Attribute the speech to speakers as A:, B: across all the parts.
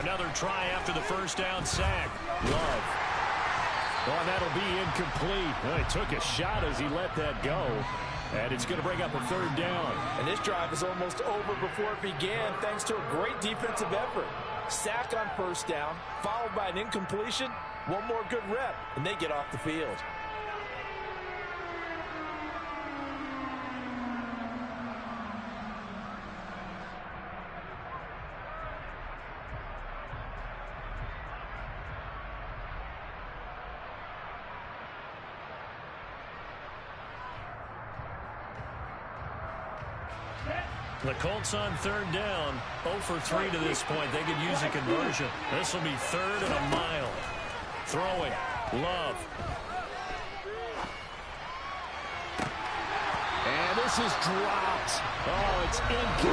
A: Another try after the first down sack. Love. Oh, and that'll be incomplete. Well, he took a shot as he let that go. And it's going to bring up a third down.
B: And this drive is almost over before it began thanks to a great defensive effort. Sack on first down, followed by an incompletion. One more good rep, and they get off the field.
A: The Colts on third down, 0 for 3 to this point. They could use a conversion. This will be third and a mile. Throwing. Love. And this is dropped. Oh, it's incomplete.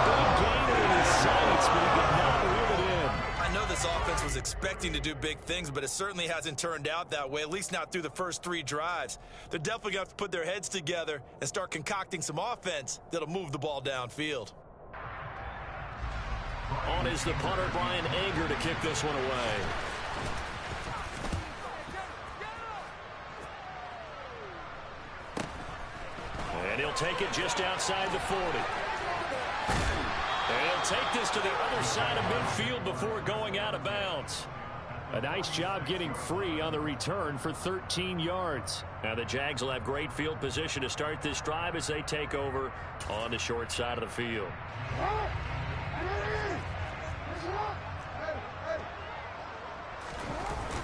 A: Big gainer in his sights, but he could not reel it in.
B: I know this offense was expecting to do big things, but it certainly hasn't turned out that way, at least not through the first 3 drives. They're definitely going to have to put their heads together and start concocting some offense that'll move the ball downfield.
A: On is the punter, Brian Anger, to kick this one away. And he'll take it just outside the 40. And he'll take this to the other side of midfield before going out of bounds. A nice job getting free on the return for 13 yards. Now the Jags will have great field position to start this drive as they take over on the short side of the field.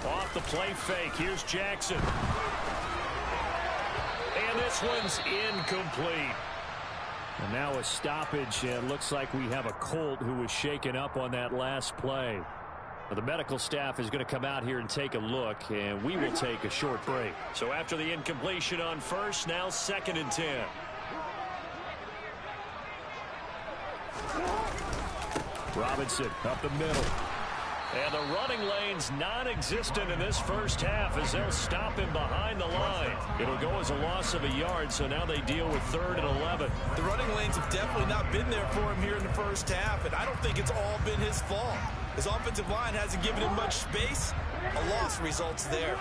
A: Off the play fake, here's Jackson. And this one's incomplete. And now a stoppage. It looks like we have a Colt who was shaken up on that last play. Well, the medical staff is going to come out here and take a look, and we will take a short break. So after the incompletion on first, now 2nd and 10. Robinson up the middle. And the running lane's non-existent in this first half as they'll stop him behind the line. It'll go as a loss of a yard, so now they deal with 3rd and 11.
B: The running lanes have definitely not been there for him here in the first half, and I don't think it's all been his fault. His offensive line hasn't given him much space. A loss results there.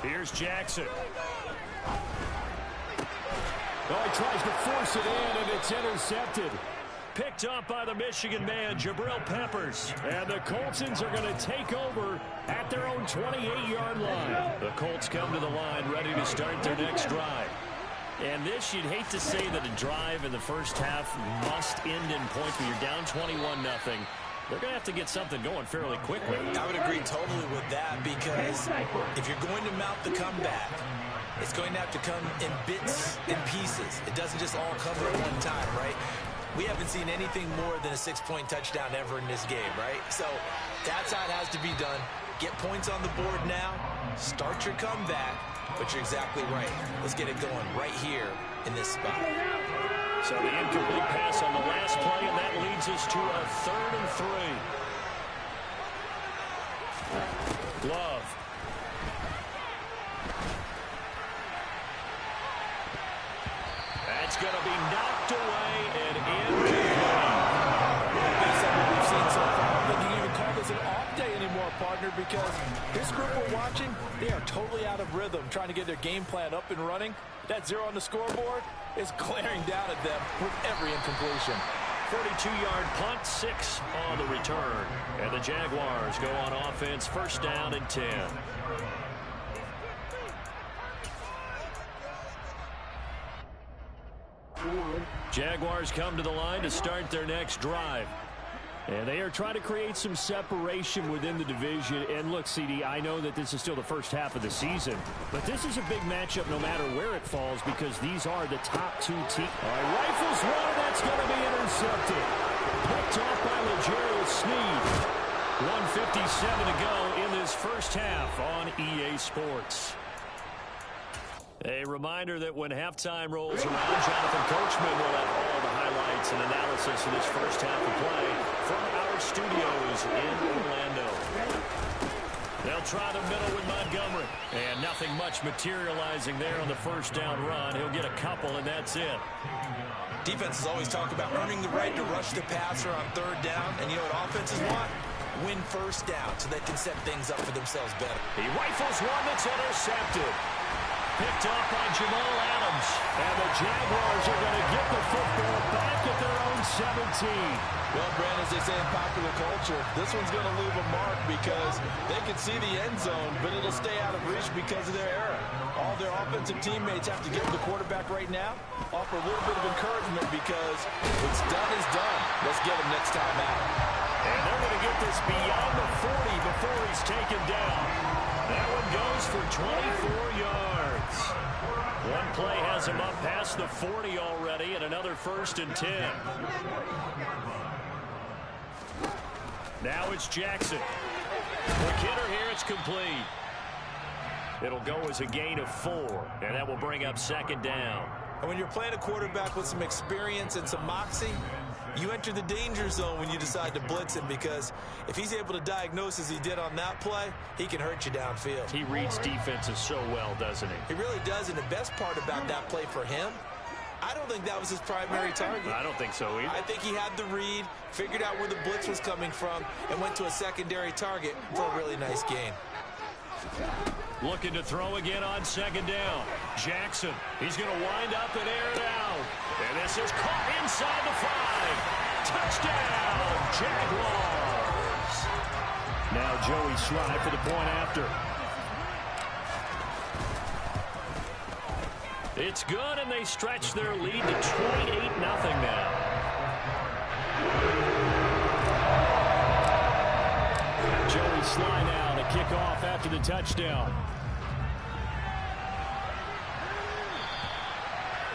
A: Here's Jackson. Oh, he tries to force it in, and it's intercepted. Picked up by the Michigan man, Jabril Peppers. And the Coltsons are going to take over at their own 28-yard line. The Colts come to the line ready to start their next drive. And this, you'd hate to say that a drive in the first half must end in points when you're down 21-0. They're going to have to get something going fairly quickly.
B: I would agree totally with that, because if you're going to mount the comeback, it's going to have to come in bits and pieces. It doesn't just all come at one time, right? We haven't seen anything more than a 6-point touchdown ever in this game, right? So that's how it has to be done. Get points on the board now. Start your comeback. But you're exactly right. Let's get it going right here in this spot.
A: So the incomplete pass on the last play, and that leads us to a 3rd and 3. Love. That's going to be knocked away and incomplete.
B: Based on what we've seen so far, I don't think you can even call this an off day anymore, partner, because this group we're watching, they are totally out of rhythm, trying to get their game plan up and running. That 0 on the scoreboard is glaring down at them with every incompletion.
A: 42-yard punt, 6 on the return. And the Jaguars go on offense, 1st down and 10. Jaguars come to the line to start their next drive. And they are trying to create some separation within the division. And look, CD, I know that this is still the first half of the season, but this is a big matchup no matter where it falls, because these are the top 2 teams. All right, rifles one, that's going to be intercepted. Picked off by L'Jarius Sneed. 1:57 to go in this first half on EA Sports. A reminder that when halftime rolls around, Jonathan Coachman will have all the highlights and analysis of this first half of play from our studios in Orlando. They'll They'll try the middle with Montgomery. And nothing much materializing there on the first down run. He'll get a couple, and that's it.
B: Defenses always talk about earning the right to rush the passer on third down. And you know what offenses want? Win first down so they can set things up for themselves better.
A: He rifles one that's intercepted. Picked off by Jamal Adams. And the Jaguars are going to get the football back at their own 17.
C: Well, Brandon, as they say in popular culture, this one's going to leave a mark because they can see the end zone, but it'll stay out of reach because of their error. All their offensive teammates have to give the quarterback right now, offer a little bit of encouragement because what's done is done. Let's get him next time out.
A: And they're going to get this beyond the 40 before he's taken down. That one goes for 24 yards. One play has him up past the 40 already, and another 1st and 10. Now it's Jackson. The kidder here, it's complete. It'll go as a gain of 4, and that will bring up 2nd down.
B: And when you're playing a quarterback with some experience and some moxie, you enter the danger zone when you decide to blitz him, because if he's able to diagnose as he did on that play, he can hurt you downfield.
A: He reads defenses so well, doesn't he?
B: He really does, and the best part about that play for him, I don't think that was his primary target.
A: I don't think so either.
B: I think he had the read, figured out where the blitz was coming from, and went to a secondary target for a really nice gain.
A: Looking to throw again on 2nd down. Jackson, he's going to wind up and air it out. And this is caught inside the 5. Touchdown, Jaguars. Now Joey Slye for the point after. It's good, and they stretch their lead to 28-0 now. Joey Slye now to kick off after the touchdown.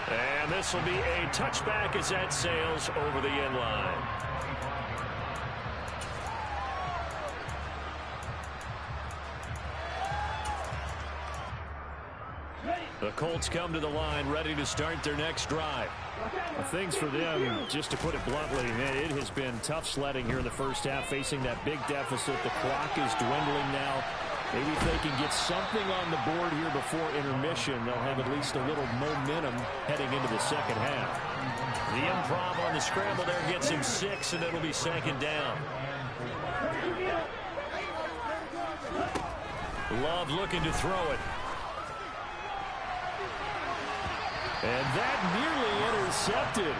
A: And this will be a touchback as that sails over the end line. The Colts come to the line ready to start their next drive. Things for them, just to put it bluntly, it has been tough sledding here in the first half, facing that big deficit. The clock is dwindling now. Maybe if they can get something on the board here before intermission, they'll have at least a little momentum heading into the second half. The improv on the scramble there gets him 6, and it'll be 2nd down. Love looking to throw it. And that nearly intercepted.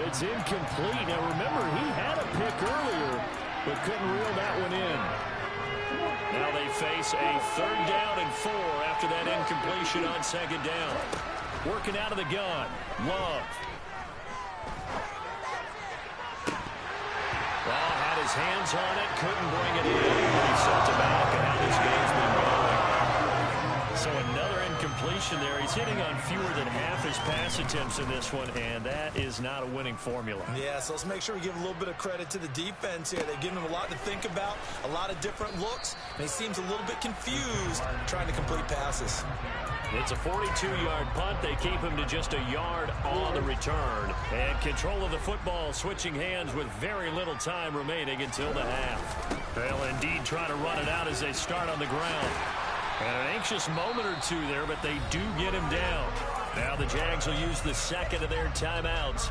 A: It's incomplete. Now remember, he had a pick earlier, but couldn't reel that one in. Now they face a 3rd down and 4 after that incompletion on 2nd down. Working out of the gun. Love. Well, had his hands on it, couldn't bring it in. He sent it back, and how this game's been going. So another incompletion there. He's hitting on fewer than half his pass attempts in this one, and that is not a winning formula.
B: Yeah, so let's make sure we give a little bit of credit to the defense here. They've given him a lot to think about, a lot of different looks, and he seems a little bit confused trying to complete passes.
A: It's a 42-yard punt. They keep him to just a yard on the return. And control of the football switching hands with very little time remaining until the half. They'll indeed try to run it out as they start on the ground. And an anxious moment or two there, but they do get him down. Now the Jags will use the 2nd of their timeouts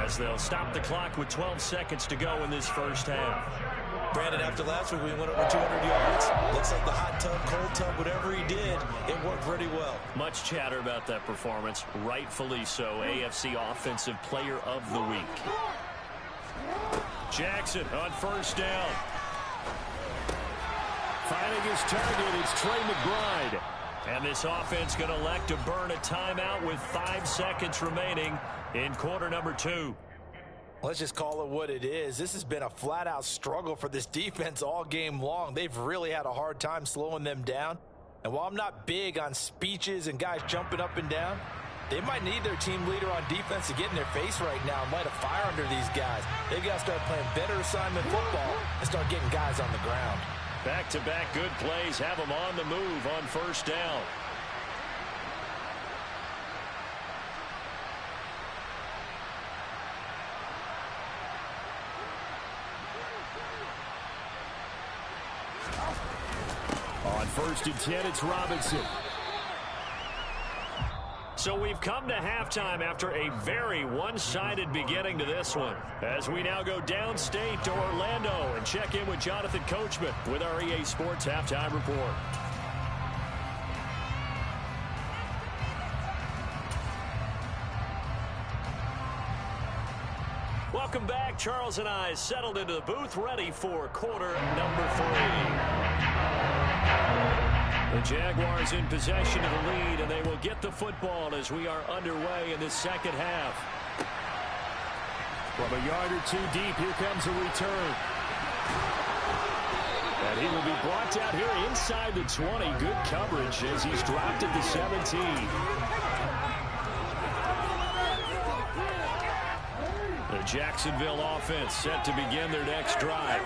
A: as they'll stop the clock with 12 seconds to go in this first half.
B: Brandon, after last week, we went over 200 yards. Looks like the hot tub, cold tub, whatever he did, it worked pretty well.
A: Much chatter about that performance. Rightfully so. AFC Offensive Player of the Week. Jackson on 1st down. Finding his target, it's Trey McBride. And this offense going to elect to burn a timeout with 5 seconds remaining in quarter number 2.
B: Let's just call it what it is. This has been a flat-out struggle for this defense all game long. They've really had a hard time slowing them down. And while I'm not big on speeches and guys jumping up and down, they might need their team leader on defense to get in their face right now and light a fire under these guys. They've got to start playing better assignment football and start getting guys on the ground.
A: Back-to-back good plays have them on the move on 1st down. 1st and 10. It's Robinson. So we've come to halftime after a very one-sided beginning to this one. As we now go downstate to Orlando and check in with Jonathan Coachman with our EA Sports Halftime Report. Welcome back. Charles and I settled into the booth ready for quarter number 3. The Jaguars in possession of the lead, and they will get the football as we are underway in this second half. From a yard or two deep, here comes a return. And he will be brought down here inside the 20. Good coverage as he's dropped at the 17. The Jacksonville offense set to begin their next drive.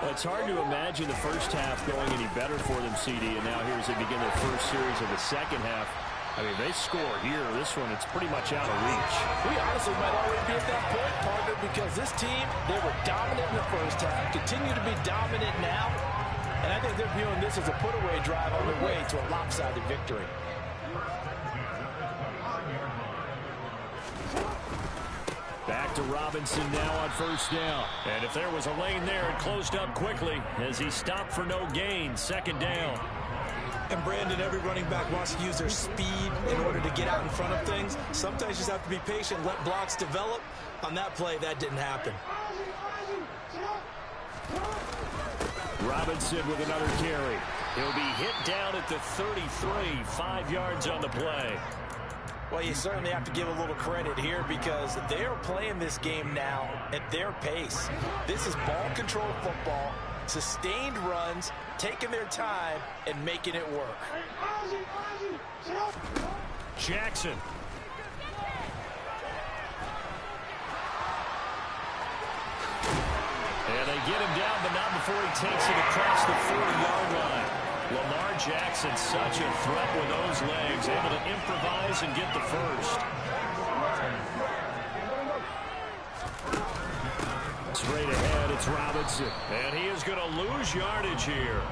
A: Well, it's hard to imagine the first half going any better for them, CD, and now here as they begin their first series of the second half. I mean, they score here. This one, it's pretty much out of reach.
C: We honestly might already be at that point, partner, because this team, they were dominant in the first half, continue to be dominant now, and I think they're viewing this as a put-away drive on their way to a lopsided victory.
A: Back to Robinson now on 1st down. And if there was a lane there, it closed up quickly as he stopped for no gain. 2nd down.
B: And Brandon, every running back wants to use their speed in order to get out in front of things. Sometimes you just have to be patient, let blocks develop. On that play, that didn't happen.
A: Robinson with another carry. He'll be hit down at the 33, 5 yards on the play.
B: Well, you certainly have to give a little credit here because they're playing this game now at their pace. This is ball control football, sustained runs, taking their time, and making it work.
A: Jackson. And they get him down, but not before he takes it across the 40-yard line. Lamar Jackson, such a threat with those legs, able to improvise and get the first. Straight ahead, it's Robinson. And he is going to lose yardage here.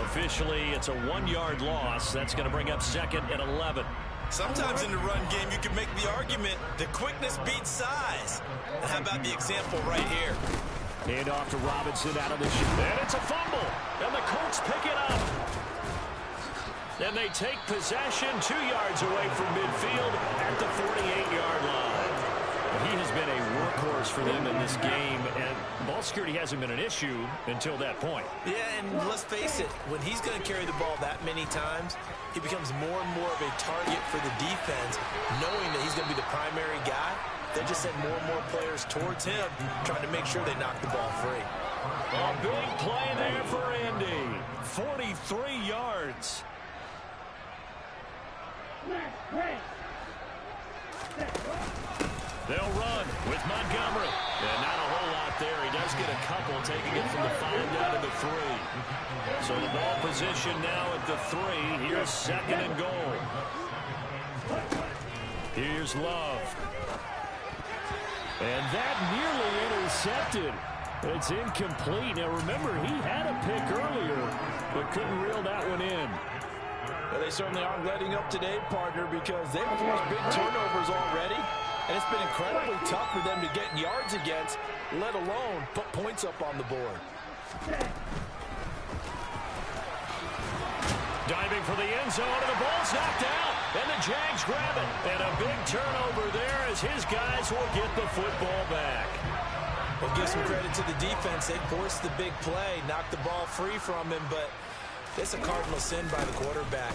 A: Officially, it's a 1-yard loss. That's going to bring up 2nd and 11.
B: Sometimes in the run game, you can make the argument that quickness beats size. And how about the example right here?
A: Hand off to Robinson out of the shoot. And it's a fumble. And the Colts pick it up. And they take possession 2 yards away from midfield at the 48-yard line. He has been a workhorse for them in this game, and ball security hasn't been an issue until that point.
B: Yeah, and let's face it, when he's going to carry the ball that many times, he becomes more and more of a target for the defense, knowing that he's going to be the primary guy. They just send more and more players towards him, trying to make sure they knock the ball free.
A: A big play there for Andy. 43 yards. They'll run with Montgomery. And not a whole lot there. He does get a couple, taking it from the 5 down to the 3. So the ball position now at the 3. Here's 2nd and goal. Here's Love. And that nearly intercepted. It's incomplete. Now remember, he had a pick earlier, but couldn't reel that one in.
C: Well, they certainly aren't letting up today, partner, because they've forced big turnovers already. And it's been incredibly tough for them to get yards against, let alone put points up on the board.
A: Diving for the end zone, and the ball's knocked out. And the Jags grab it. And a big turnover there as his guys will get the football back.
B: Well, give some credit to the defense. They forced the big play, knocked the ball free from him, but it's a cardinal sin by the quarterback.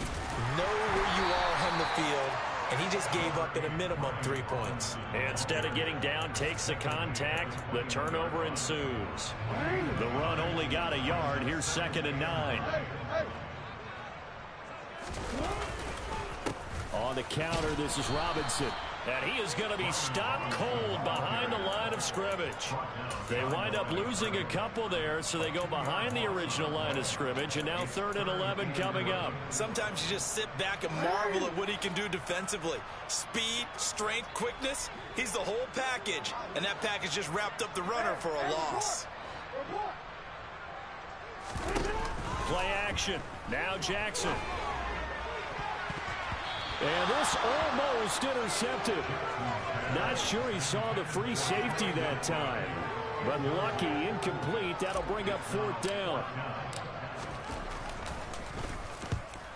B: Know where you are on the field. And he just gave up at a minimum 3 points.
A: Instead of getting down, takes the contact. The turnover ensues. The run only got a yard. Here's 2nd and 9. On the counter, this is Robinson. And he is going to be stopped cold behind the line of scrimmage. They wind up losing a couple there, so they go behind the original line of scrimmage, and now 3rd and 11 coming up.
B: Sometimes you just sit back and marvel at what he can do defensively. Speed, strength, quickness, he's the whole package. And that package just wrapped up the runner for a loss.
A: Play action. Now Jackson. And this almost intercepted. Not sure he saw the free safety that time. But lucky, incomplete. That'll bring up 4th down.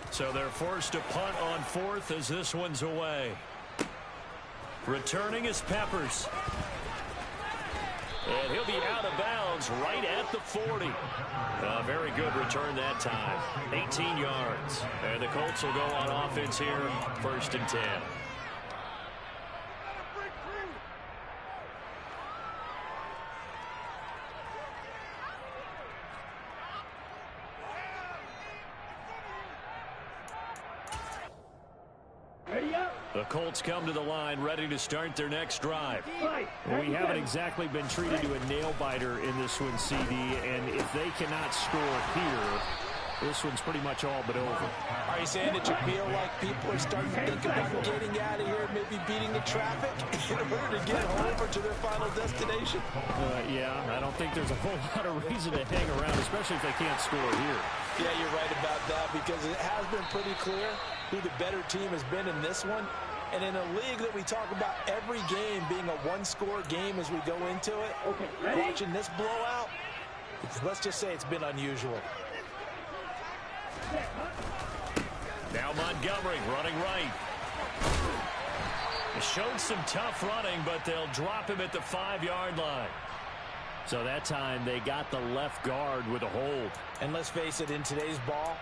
A: So they're forced to punt on 4th as this one's away. Returning is Peppers. And he'll be out of bounds right at the 40. A very good return that time. 18 yards. And the Colts will go on offense here, 1st and 10. The Colts come to the line ready to start their next drive. We haven't exactly been treated to a nail-biter in this one, CD, and if they cannot score here, this one's pretty much all but over.
C: Are you saying that you feel like people are starting to think about getting out of here, maybe beating the traffic in order to get over to their final destination?
A: Yeah, I don't think there's a whole lot of reason to hang around, especially if they can't score here.
C: Yeah, you're right about that because it has been pretty clear who the better team has been in this one. And in a league that we talk about every game being a one-score game as we go into it, watching this blowout, let's just say it's been unusual.
A: Now Montgomery running right. Showed some tough running, but they'll drop him at the 5-yard line. So that time they got the left guard with a hold.
C: And let's face it, in today's ball,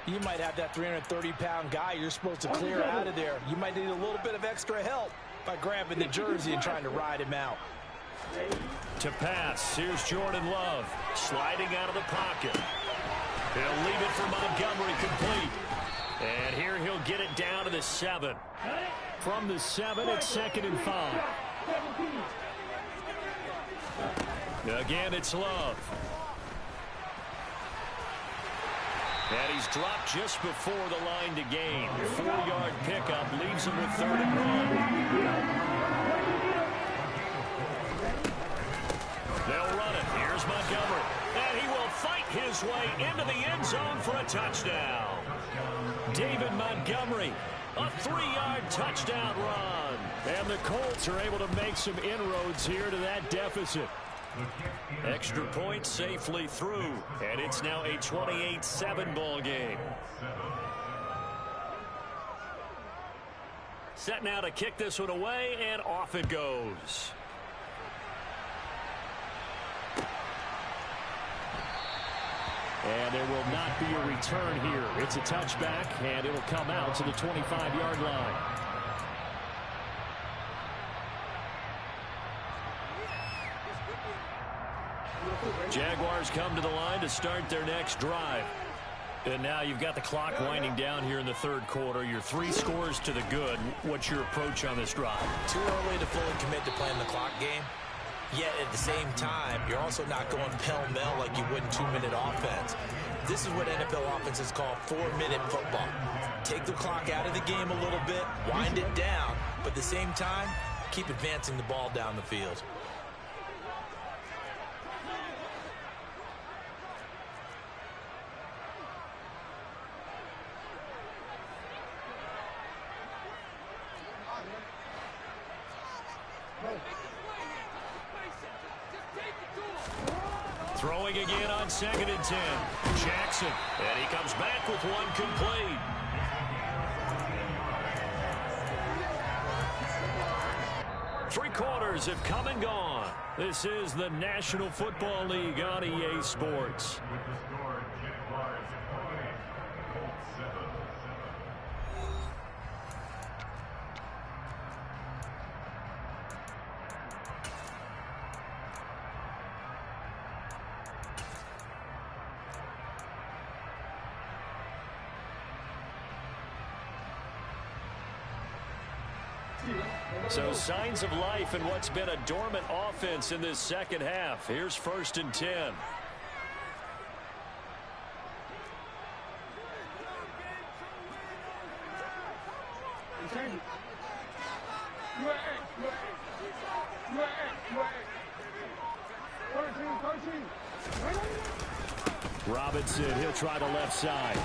C: you might have that 330-pound guy you're supposed to clear out of there. You might need a little bit of extra help by grabbing the jersey and trying to ride him out.
A: To pass, here's Jordan Love sliding out of the pocket. He'll leave it for Montgomery complete. And here he'll get it down to the 7. From the 7, it's 2nd and 5. Again, it's Love. And he's dropped just before the line to gain. 4-yard pickup leaves him with 3rd and 1. They'll run it. Here's Montgomery. And he will fight his way into the end zone for a touchdown. David Montgomery, a 3-yard touchdown run. And the Colts are able to make some inroads here to that deficit. Extra point safely through, and it's now a 28-7 ball game. Set now to kick this one away, and off it goes. And there will not be a return here. It's a touchback, and it'll come out to the 25-yard line. Jaguars come to the line to start their next drive. And now you've got the clock winding down here in the 3rd quarter. You're 3 scores to the good. What's your approach on this drive?
B: Too early to fully commit to playing the clock game. Yet at the same time, you're also not going pell-mell like you would in 2-minute offense. This is what NFL offenses call 4-minute football. Take the clock out of the game a little bit, wind it down, but at the same time, keep advancing the ball down the field.
A: Throwing again on 2nd and 10. Jackson. And he comes back with one complete. Three quarters have come and gone. This is the National Football League on EA Sports. So signs of life in what's been a dormant offense in this second half. Here's 1st and 10. Robinson, he'll try the left side.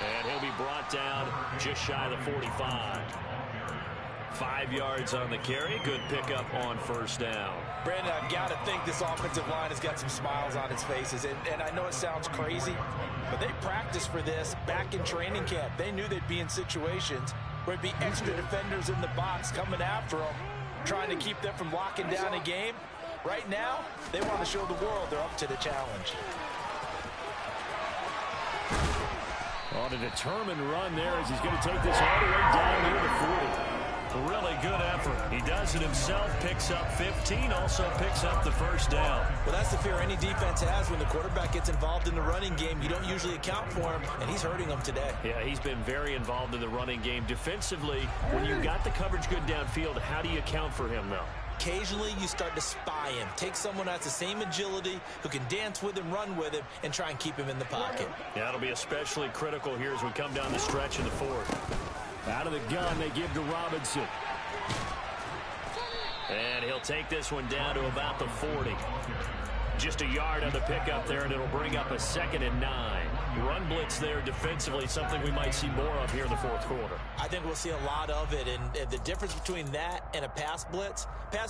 A: And he'll be brought down just shy of the 45. 5 yards on the carry. Good pickup on first down.
B: Brandon, I've got to think this offensive line has got some smiles on its faces. And I know it sounds crazy, but they practiced for this back in training camp. They knew they'd be in situations where there'd be extra defenders in the box coming after them, trying to keep them from locking down a game. Right now, they want to show the world they're up to the challenge.
A: On a determined run there as he's going to take this all the way down near the 40. Really good effort. He does it himself, picks up 15, also picks up the first down.
B: Well, that's the fear any defense has when the quarterback gets involved in the running game. You don't usually account for him, and he's hurting them today.
A: Yeah, he's been very involved in the running game. Defensively, when you've got the coverage good downfield, how do you account for him, though?
B: Occasionally, you start to spy him. Take someone who has the same agility, who can dance with him, run with him, and try and keep him in the pocket.
A: Yeah, that'll be especially critical here as we come down the stretch in the fourth. Out of the gun, they give to Robinson. And he'll take this one down to about the 40. Just a yard on the pickup there, and it'll bring up a 2nd and 9. Run blitz there defensively, something we might see more of here in the fourth quarter.
B: I think we'll see a lot of it, and the difference between that and a pass blitz,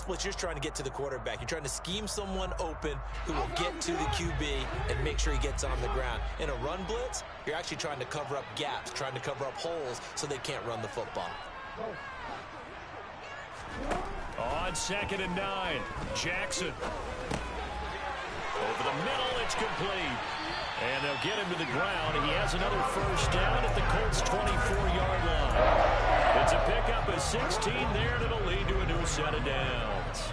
B: you're just trying to get to the quarterback. You're trying to scheme someone open who will get to the QB and make sure he gets on the ground. In a run blitz, you're actually trying to cover up gaps, trying to cover up holes so they can't run the football.
A: On 2nd and 9, Jackson. Over the middle, it's complete. And they'll get him to the ground. He has another first down at the Colts' 24-yard line. It's a pickup of 16 there, and it'll lead to a new set of downs.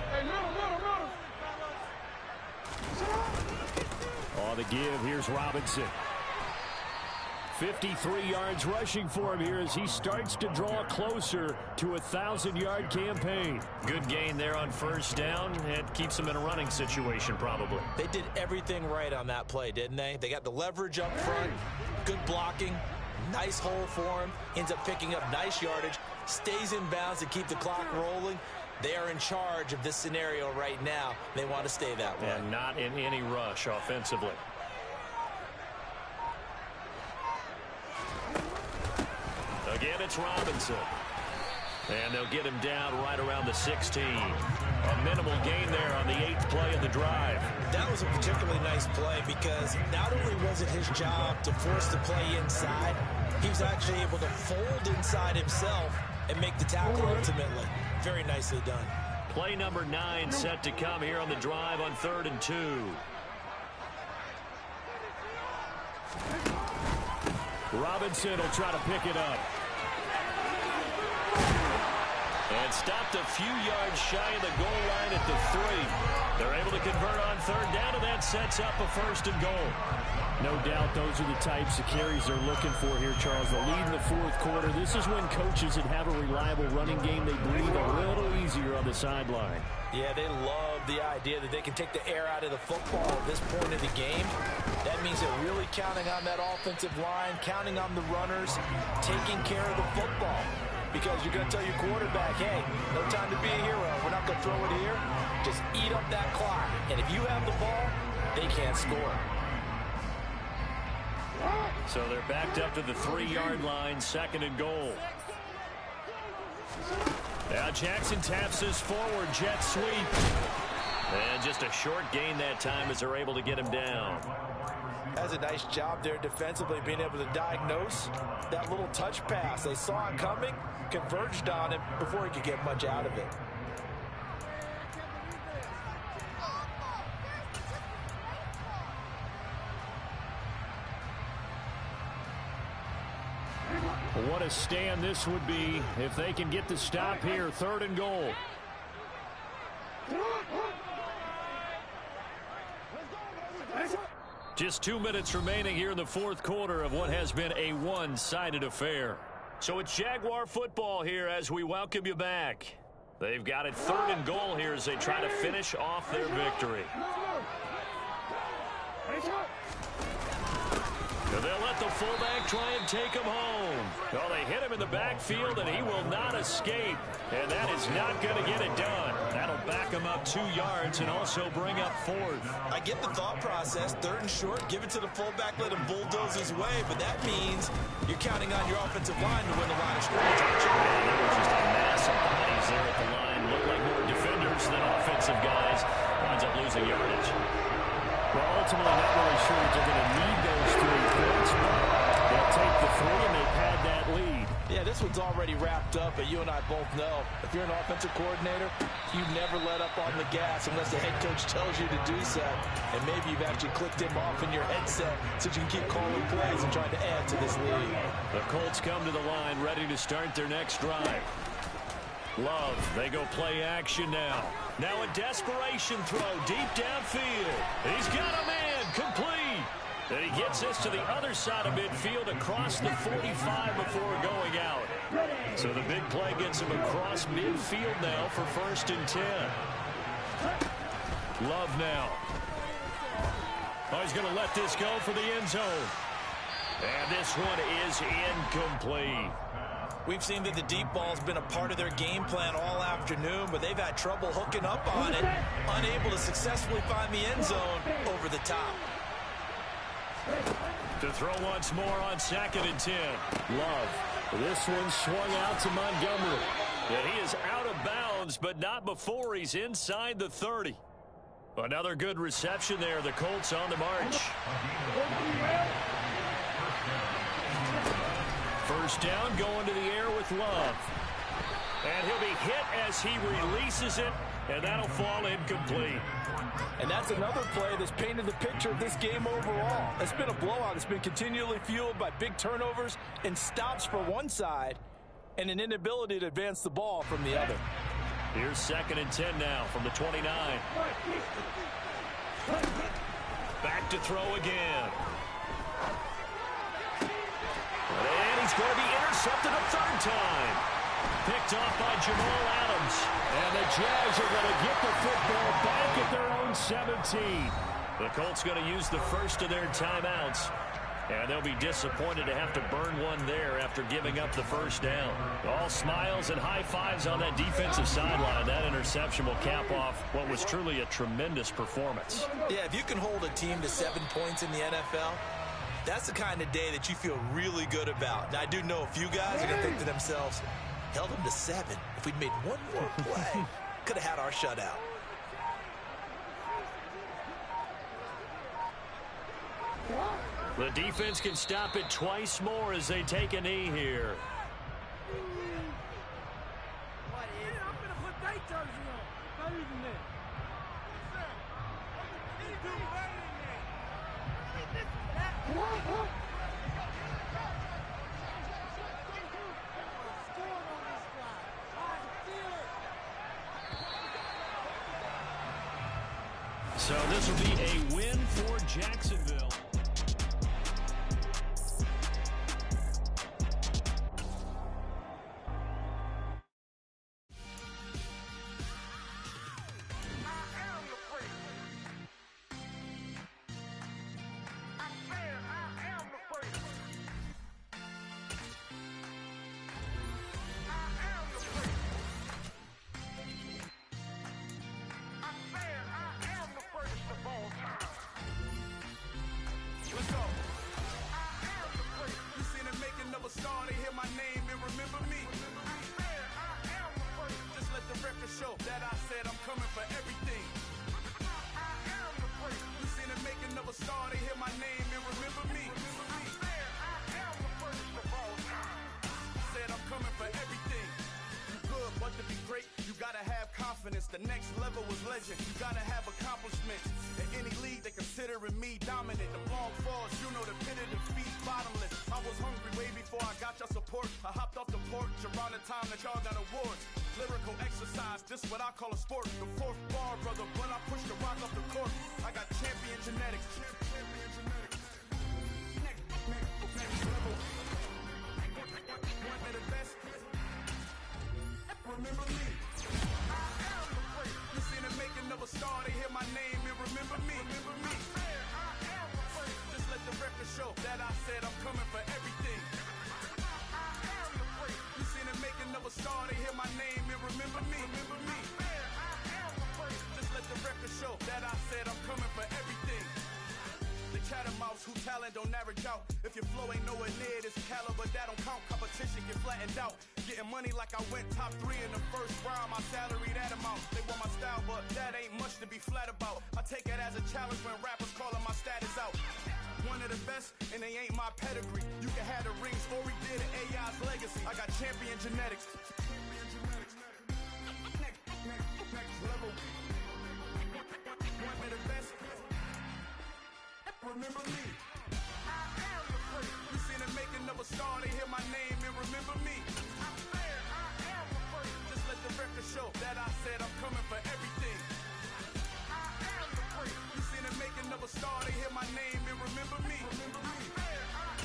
A: On the give, here's Robinson. 53 yards rushing for him here as he starts to draw closer to a 1,000-yard campaign. Good gain there on first down. It keeps him in a running situation probably.
B: They did everything right on that play, didn't they? They got the leverage up front, good blocking, nice hole for him, ends up picking up nice yardage, stays in bounds to keep the clock rolling. They are in charge of this scenario right now. They want to stay that way.
A: And not in any rush offensively. Again, it's Robinson. And they'll get him down right around the 16. A minimal gain there on the 8th play of the drive.
B: That was a particularly nice play because not only was it his job to force the play inside, he was actually able to fold inside himself and make the tackle ultimately. Very nicely done.
A: Play number 9 set to come here on the drive on 3rd and 2. Robinson will try to pick it up. And stopped a few yards shy of the goal line at the 3. They're able to convert on 3rd down, and that sets up a 1st and goal. No doubt those are the types of carries they're looking for here, Charles. The lead in the fourth quarter. This is when coaches that have a reliable running game, they breathe a little easier on the sideline.
B: Yeah, they love the idea that they can take the air out of the football at this point of the game. That means they're really counting on that offensive line, counting on the runners, taking care of the football. Because you're going to tell your quarterback, hey, no time to be a hero. We're not going to throw it here. Just eat up that clock. And if you have the ball, they can't score.
A: So they're backed up to the 3-yard line, 2nd and goal. Now Jackson taps this forward, jet sweep. And just a short gain that time as they're able to get him down.
B: Has a nice job there defensively, being able to diagnose that little touch pass. They saw it coming, converged on it before he could get much out of it.
A: What a stand this would be if they can get the stop here. 3rd and goal. Just 2 minutes remaining here in the fourth quarter of what has been a one-sided affair. So it's Jaguar football here as we welcome you back. They've got it 3rd and goal here as they try to finish off their victory. And they'll let the fullback try and take him home. Well, they hit him in the backfield, and he will not escape. And that is not going to get it done. That'll back him up 2 yards and also bring up 4th.
B: I get the thought process. 3rd and short, give it to the fullback, let him bulldoze his way. But that means you're counting on your offensive line to win the line of scrimmage.
A: And there was just a mass of bodies there at the line. Looked like more defenders than offensive guys. Winds up losing yardage. Well, ultimately, not really sure that they're going to need those 3 points, but they'll take the 3, and they've had that lead.
C: Yeah, this one's already wrapped up, but you and I both know if you're an offensive coordinator, you never let up on the gas unless the head coach tells you to do so. And maybe you've actually clicked him off in your headset so you can keep calling plays and trying to add to this lead.
A: The Colts come to the line ready to start their next drive. Love, they go play action now. Now a desperation throw deep downfield. He's got a man, complete. And he gets this to the other side of midfield across the 45 before going out. So the big play gets him across midfield now for 1st and 10. Love now. Oh, he's going to let this go for the end zone. And this one is incomplete.
B: We've seen that the deep ball's been a part of their game plan all afternoon, but they've had trouble hooking up on it, unable to successfully find the end zone over the top.
A: To throw once more on 2nd and 10. Love. This one swung out to Montgomery. And he is out of bounds, but not before he's inside the 30. Another good reception there. The Colts on the march. 1st down, going to the air with Love. And he'll be hit as he releases it, and that'll fall incomplete.
C: And that's another play that's painted the picture of this game overall. It's been a blowout. It's been continually fueled by big turnovers and stops for one side and an inability to advance the ball from the other.
A: Here's 2nd and 10 now from the 29. Back to throw again. And he's going to be intercepted a 3rd time. Picked off by Jamal Adams. And the Jags are going to get the football back at their own 17. The Colts going to use the first of their timeouts. And they'll be disappointed to have to burn one there after giving up the 1st down. All smiles and high fives on that defensive sideline. That interception will cap off what was truly a tremendous performance.
B: Yeah, if you can hold a team to 7 points in the NFL, that's the kind of day that you feel really good about. Now, I do know a few guys are going to think to themselves, held them to 7. If we'd made one more play, could have had our shutout.
A: The defense can stop it twice more as they take a knee here. So this will be a win for Jacksonville.
D: The next level was legend. You gotta have accomplishments. In any league, they considering me dominant. The long falls, you know the pit of defeat, bottomless. I was hungry way before I got your support. I hopped off the porch around the time that y'all got awards. Lyrical exercise, this what I call a sport. The 4th bar, brother, when I push the rock off the court. I got champion genetics. Next level. One of the best. Remember me. Of a star, they hear my name and remember me. Just let the record show that I said I'm coming for everything. If your flow ain't nowhere near this caliber, that don't count. Competition get flattened out. Getting money like I went top 3 in the first round. My salary that amount. They want my style, but that ain't much to be flat about. I take it as a challenge when rappers calling my status out. One of the best, and they ain't my pedigree. You can have the rings, or we did it, AI's legacy. I got champion genetics. Next level. One of the best. Remember me. You seen the making of a star, they hear my name and remember me. I am the first. Just let the record show that I said I'm coming for everything. I am the first. You seen the making of a star, they hear my name and remember me. I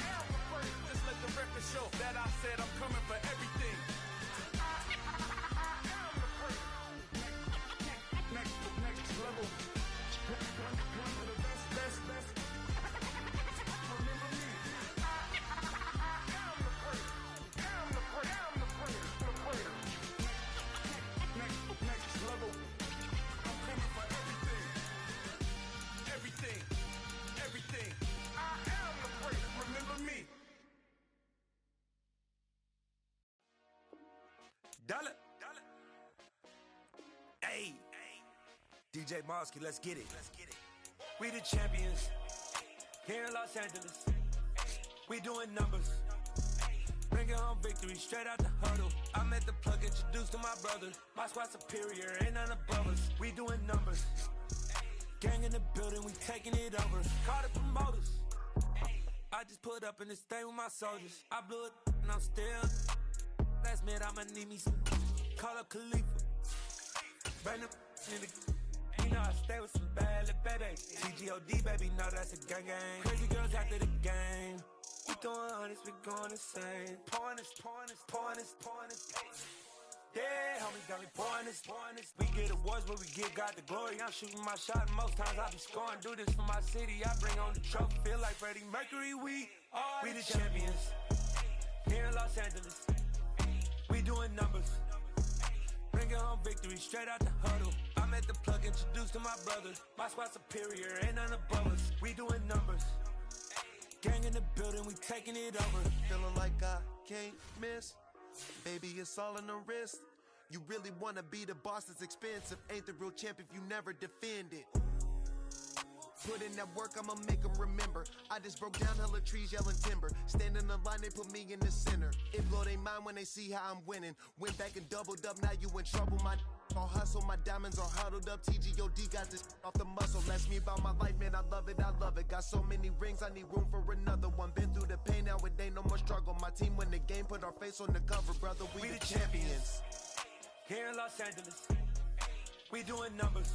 D: am the first. Just let the record show that I said I'm coming for everything. I am the first. Next level. One of the best. Remember me. Next level. I'm coming for everything. Everything. I am the great. Remember me.
E: Dollar. Hey. DJ Mosky, let's get it. We the champions. Here in Los Angeles. We doing numbers. Bringing home victory straight out the huddle. I'm at the plug, introduced to my brother. My squad superior, ain't none above us. We doing numbers. Gang in the building, we taking it over. Call the promoters. I just put up in this thing with my soldiers. I blew it and I'm still. Last minute I'ma need me some. Call up Khalifa. Bring them in the. You know I stay with some bad little baby. TGOD baby, know that's a gang. Crazy girls after the game. We doing honest, we going insane. Pouring this. Yeah, homie got me pouring this. We get awards, but we give God the glory. I'm shooting my shot, and most times I be scoring. Do this for my city, I bring on the trophy. Feel like Freddie Mercury, we the champions. Here in Los Angeles, we doing numbers. Bringing home victory straight out the huddle. I'm at the plug, introduced to my brother. My squad superior, ain't none above us. We doing numbers. Gang in the building, we taking it over.
F: Feeling like I can't miss. Baby, it's all in the wrist. You really wanna be the boss, that's expensive. Ain't the real champ if you never defend it. Put in that work, I'ma make them remember. I just broke down hella trees, yelling timber. Stand in the line, they put me in the center. It blow their mind when they see how I'm winning. Went back and doubled up, now you in trouble. My all hustle, my diamonds are huddled up. TGOD got this off the muscle. Ask me about my life, man, I love it. Got so many rings, I need room for another one. Been through the pain, now it ain't no more struggle. My team win the game, put our face on the cover, brother. We the champions.
E: Here in Los Angeles, we doing numbers.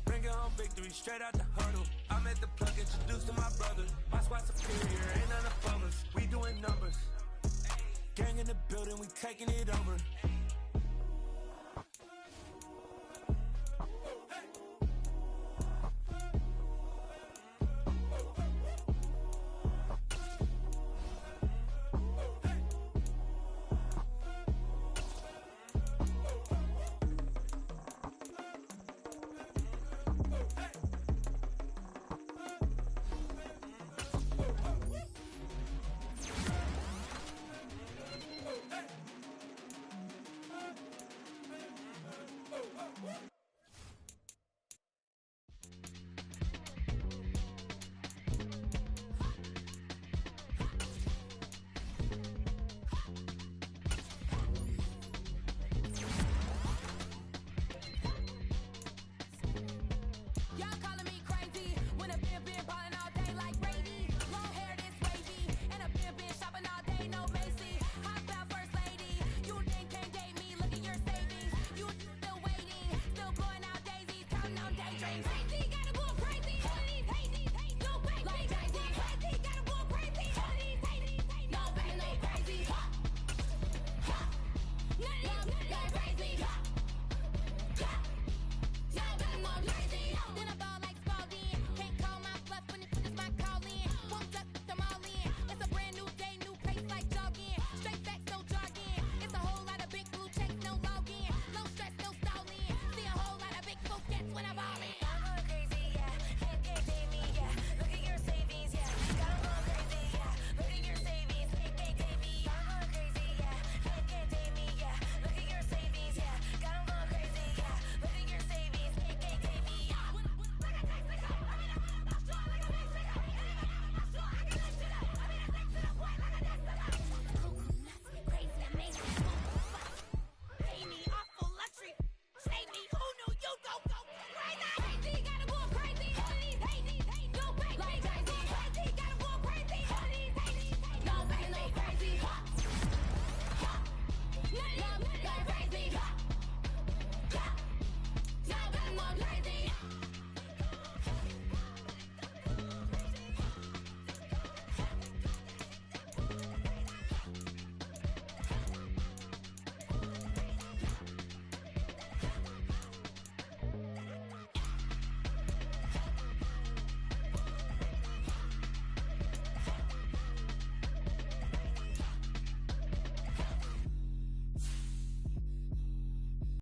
E: Bringing home victory straight out the huddle. I'm at the plug, introduced to my brother. My squad superior, ain't none above us. We doing numbers. Gang in the building, we taking it over.
G: Shopping all day, no Macy.